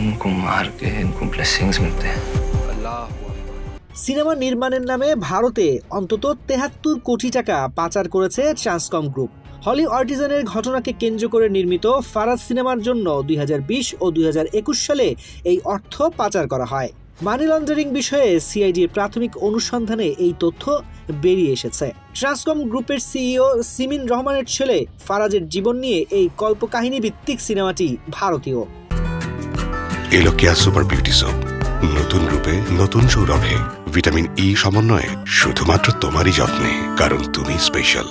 तुमको मार के इनको ब्लेसिंग्स मिलते हैं। সিনেমা নির্মাণের নামে ভারতে অন্তত ৭৩ কোটি টাকা পাচার করেছে ট্রান্সকম গ্রুপ। হলি আর্টিজানের ঘটনাকে কেন্দ্র করে নির্মিত ফারাজ সিনেমার জন্য ২০২০ ও ২০২১ সালে এই অর্থ পাচার করা হয়। মানি লন্ডারিং বিষয়ে সিআইডির প্রাথমিক অনুসন্ধানে এই তথ্য বেরিয়ে এসেছে। ট্রান্সকম গ্রুপের সিইও সিমিন রহমানের ছেলে ফারাজের জীবন নিয়ে এই কল্পকাহিনী ভিত্তিক সিনেমাটি ভারতীয়। এলো কেয়া সুপার বিউটি সোপ, নতুন রূপে নতুন সৌরভে ভিটামিন ই সমন্বয়ে শুধুমাত্র তোমারই যত্নে, কারণ তুমি স্পেশাল।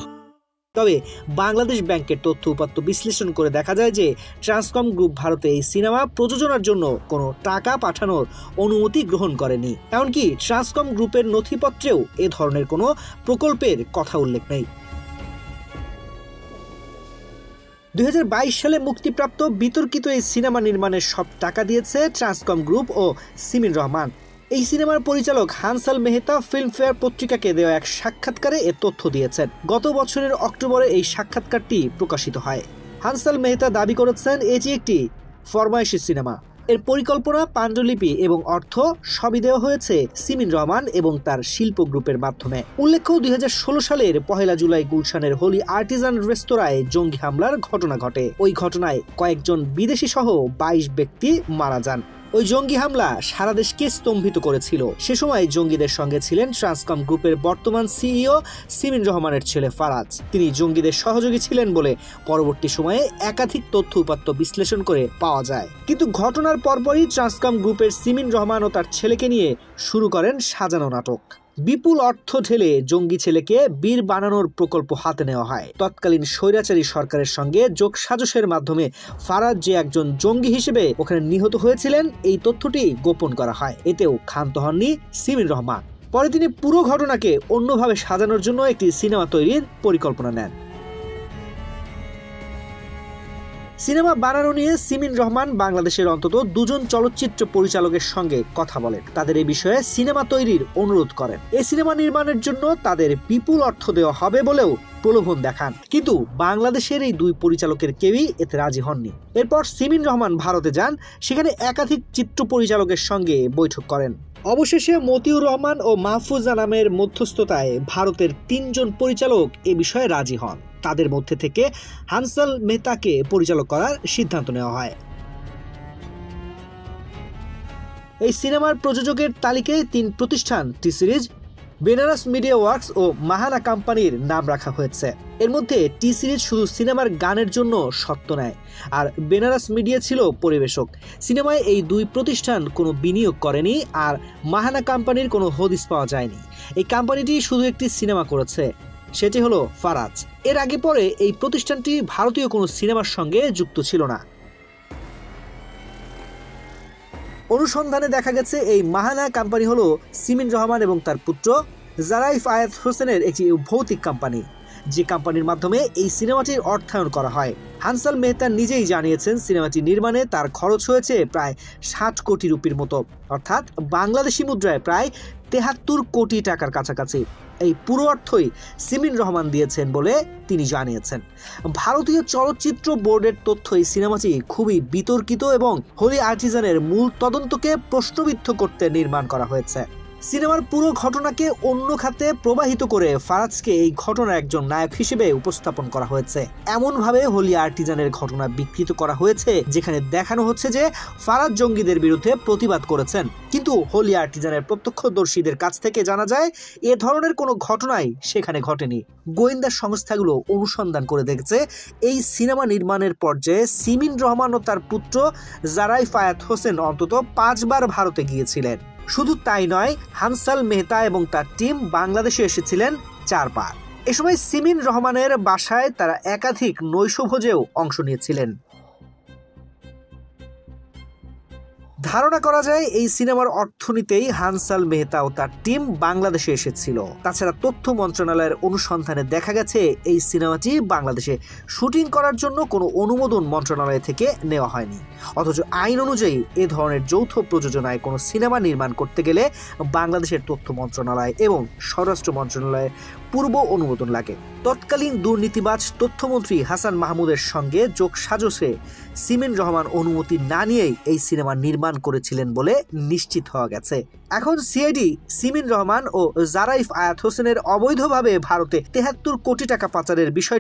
তবে বাংলাদেশ ব্যাংকের তথ্য উপাত্ত বিশ্লেষণ করে দেখা যায় যে ট্রান্সকম গ্রুপ ভারতে এই সিনেমা প্রযোজনার জন্য কোনো টাকা পাঠানোর অনুমতি গ্রহণ করেনি। এমনকি ট্রান্সকম গ্রুপের নথিপত্রেও এ ধরনের কোনো প্রকল্পের কথা উল্লেখ নেই। ২০২২ সালে মুক্তিপ্রাপ্ত বিতর্কিত এই সিনেমা নির্মাণের সব টাকা দিয়েছে ট্রান্সকম গ্রুপ ও সিমিন রহমান। এই সিনেমার পরিচালক হানসাল মেহতা ফিল্মফেয়ার পত্রিকাকে দেওয়া এক সাক্ষাৎকারে এ তথ্য দিয়েছেন। গত বছরের অক্টোবরে এই সাক্ষাৎকারটি প্রকাশিত হয়। হানসাল মেহতা দাবি করেছেন এটি একটি ফরমায়েশি সিনেমা। এর পরিকল্পনা, পাণ্ডুলিপি এবং অর্থ সবই দেওয়া হয়েছে সিমিন রহমান এবং তার শিল্প গ্রুপের মাধ্যমে। উল্লেখ্য ২০১৬ সালের ১ জুলাই গুলশানের হোলি আর্টিজান রেস্তোরাঁয় জঙ্গি হামলার ঘটনা ঘটে। ওই ঘটনায় কয়েকজন বিদেশি সহ ২২ ব্যক্তি মারা যান। ওই জঙ্গি হামলা সারা দেশকে স্তম্ভিত করেছিল। সে সময় জঙ্গিদের সঙ্গে ছিলেন ট্রান্সকম গ্রুপের বর্তমান সিইও সিমিন রহমানের ছেলে ফারাজ। তিনি জঙ্গিদের সহযোগী ছিলেন বলে পরবর্তী সময়ে একাধিক তথ্য উপাত্ত বিশ্লেষণ করে পাওয়া যায়। কিন্তু ঘটনার পরপরই ট্রান্সকম গ্রুপের সিমিন রহমান ও তার ছেলেকে নিয়ে শুরু করেন সাজানো নাটক। বিপুল অর্থ ঢেলে জঙ্গি ছেলেকে বীর বানানোর প্রকল্প হাতে নেওয়া হয়। তৎকালীন স্বৈরাচারী সরকারের সঙ্গে যোগসাজশের মাধ্যমে ফারাজ যে একজন জঙ্গি হিসেবে ওখানে নিহত হয়েছিলেন এই তথ্যটি গোপন করা হয়। এতেও ক্ষান্ত হননি সিমিন রহমান। পরে তিনি পুরো ঘটনাকে অন্যভাবে সাজানোর জন্য একটি সিনেমা তৈরির পরিকল্পনা নেন। সিনেমা বানানো নিয়ে সিমিন রহমান বাংলাদেশের অন্তত ২জন চলচ্চিত্র পরিচালকের সঙ্গে কথা বলেন। তাদের এই বিষয়ে সিনেমা তৈরির অনুরোধ করেন। এই সিনেমা নির্মাণের জন্য তাদের বিপুল অর্থ দেওয়া হবে বলেও প্রলোভন দেখান। কিন্তু বাংলাদেশের এই দুই পরিচালকের কেউই এতে রাজি হননি। এরপর সিমিন রহমান ভারতে যান, সেখানে একাধিক চিত্র পরিচালকের সঙ্গে বৈঠক করেন। অবশেষে মতিউর রহমান ও মাহফুজা নামের মধ্যস্থতায় ভারতের ৩জন পরিচালক এ বিষয়ে রাজি হন। তাদের মধ্যে থেকে হানসাল মেহতাকে পরিচালক করার সিদ্ধান্ত নেওয়া হয়। এই সিনেমার প্রযোজকের তালিকায় ৩ প্রতিষ্ঠান টি সিরিজ, বেনারস মিডিয়া ওয়ার্কস ও মাহানা কোম্পানির নাম রাখা হয়েছে। এর মধ্যে টি সিরিজ শুধু সিনেমার গানের জন্য স্বত্ব নেয়, আর বেনারস মিডিয়া ছিল পরিবেশক। সিনেমায় এই 2 প্রতিষ্ঠান কোনো বিনিয়োগ করেনি, আর মাহানা কোম্পানির কোনো হদিস পাওয়া যায়নি। এই কোম্পানিটি শুধু একটি সিনেমা করেছে, সেটি হলো ফারাজ। এর আগে পরে এই প্রতিষ্ঠানটি ভারতীয় কোনো সিনেমার সঙ্গে যুক্ত ছিল না। অনুসন্ধানে দেখা গেছে এই মাহানা কোম্পানি হলো সিমিন রহমান এবং তার পুত্র জারাইফ আয়াত হোসেনের একটি ভৌতিক কোম্পানি, যে কোম্পানির মাধ্যমে এই সিনেমাটির অর্থায়ন করা হয়। হানসাল মেহতা নিজেই জানিয়েছেন সিনেমাটি নির্মাণে তার খরচ হয়েছে প্রায় ৬০ কোটি রুপির মতো, অর্থাৎ বাংলাদেশি মুদ্রায় প্রায় ৭৩ কোটি টাকার কাছাকাছি। এই পুরো অর্থই সিমিন রহমান দিয়েছেন বলে তিনি জানিয়েছেন। ভারতীয় চলচ্চিত্র বোর্ডের তথ্য এই সিনেমাটি খুবই বিতর্কিত এবং হোলি আর্টিজানের মূল তদন্তকে প্রশ্নবিদ্ধ করতে নির্মাণ করা হয়েছে। সিনেমার পুরো ঘটনাকে অন্য খাতে প্রবাহিত করে ফারাজকে এই ঘটনার একজন নায়ক হিসেবে উপস্থাপন করা হয়েছে। এমনভাবে হোলি আর্টিজানের ঘটনা বিকৃত করা হয়েছে যেখানে দেখানো হচ্ছে যে ফারাজ জঙ্গিদের বিরুদ্ধে প্রতিবাদ করেছেন, কিন্তু হোলি আর্টিজানের প্রত্যক্ষদর্শীদের কাছ থেকে জানা যায় এ ধরনের কোনো ঘটনাই সেখানে ঘটেনি। গোয়েন্দা সংস্থাগুলো অনুসন্ধান করে দেখেছে এই সিনেমা নির্মাণের পর্যায়ে সিমিন রহমান ও তার পুত্র জারাইফ আয়াত হোসেন অন্তত ৫ বার ভারতে গিয়েছিলেন। শুধু তাই নয়, হানসাল মেহতা এবং তার টিম বাংলাদেশে এসেছিলেন ৪ বার। এ সময় সিমিন রহমানের বাসায় তারা একাধিক নৈশভোজেও অংশ নিয়েছিলেন। ধারণা করা যায় এই সিনেমার অর্থনীতিতেই হানসাল মেহতা ও তার টিম বাংলাদেশে এসেছিল। তাছাড়া তথ্য মন্ত্রণালয়ের অনুসন্ধানে দেখা গেছে এই সিনেমাটি বাংলাদেশে শুটিং করার জন্য কোনো অনুমোদন মন্ত্রণালয় থেকে নেওয়া হয়নি। অথচ আইন অনুযায়ী এ ধরনের যৌথ প্রযোজনায় কোনো সিনেমা নির্মাণ করতে গেলে বাংলাদেশের তথ্য মন্ত্রণালয় এবং স্বরাষ্ট্র মন্ত্রণালয়ের পূর্ব অনুমোদন লাগে। তৎকালীন দুর্নীতিবাজ তথ্যমন্ত্রী হাসান মাহমুদের সঙ্গে যোগসাজশে সিমিন রহমান অনুমতি না নিয়েই এই সিনেমা নির্মাণ করেছিলেন বলে নিশ্চিত হওয়া গেছে। এখন সিআইডি সিমিন রহমান ও জারাইফ আয়াত হোসেনের অবৈধভাবে ভারতে ৭৩ কোটি টাকা পাচারের বিষয়টি